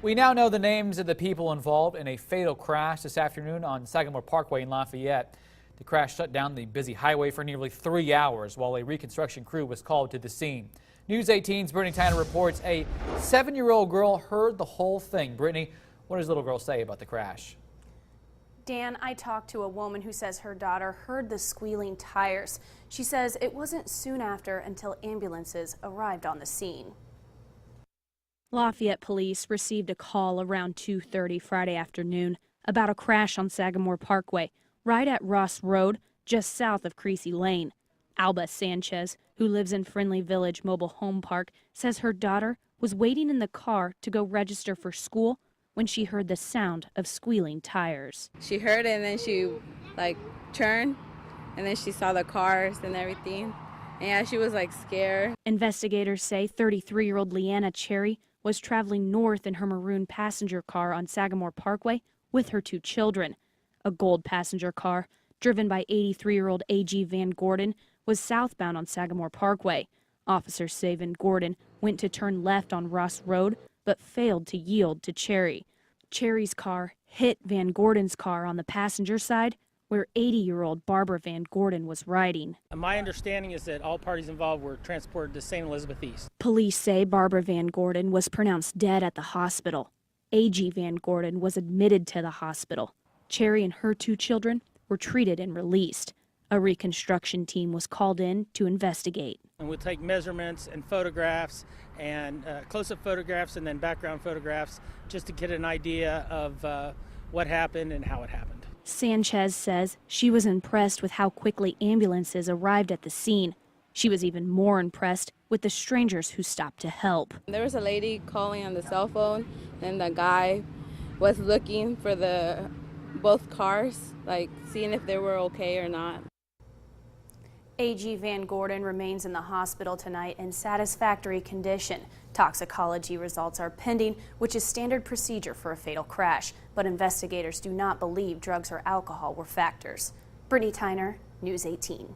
We now know the names of the people involved in a fatal crash this afternoon on Sagamore Parkway in Lafayette. The crash shut down the busy highway for nearly 3 hours while a reconstruction crew was called to the scene. News 18's Brittany Tyner reports a 7-year-old girl heard the whole thing. Brittany, what does the little girl say about the crash? Dan, I talked to a woman who says her daughter heard the squealing tires. She says it wasn't soon after until ambulances arrived on the scene. Lafayette police received a call around 2:30 Friday afternoon about a crash on Sagamore Parkway, right at Ross Road, just south of Creasy Lane. Alba Sanchez, who lives in Friendly Village Mobile Home Park, says her daughter was waiting in the car to go register for school when she heard the sound of squealing tires. She heard it and then she turned and then she saw the cars and everything. And yeah, she was scared. Investigators say 33-year-old Leanna Cherry was traveling north in her maroon passenger car on Sagamore Parkway with her 2 children. A gold passenger car, driven by 83-year-old A.G. Van Gordon, was southbound on Sagamore Parkway. Officers say Van Gordon went to turn left on Ross Road, but failed to yield to Cherry. Cherry's car hit Van Gordon's car on the passenger side, where 80-year-old Barbara Van Gordon was riding. My understanding is that all parties involved were transported to St. Elizabeth East. Police say Barbara Van Gordon was pronounced dead at the hospital. A.G. Van Gordon was admitted to the hospital. Cherry and her 2 children were treated and released. A reconstruction team was called in to investigate. And we'll take measurements and photographs and close-up photographs and then background photographs just to get an idea of what happened and how it happened. Sanchez says she was impressed with how quickly ambulances arrived at the scene. She was even more impressed with the strangers who stopped to help. There was a lady calling on the cell phone and the guy was looking for both cars, seeing if they were okay or not. A.G. Van Gordon remains in the hospital tonight in satisfactory condition. Toxicology results are pending, which is standard procedure for a fatal crash, but investigators do not believe drugs or alcohol were factors. Brittany Tyner, News 18.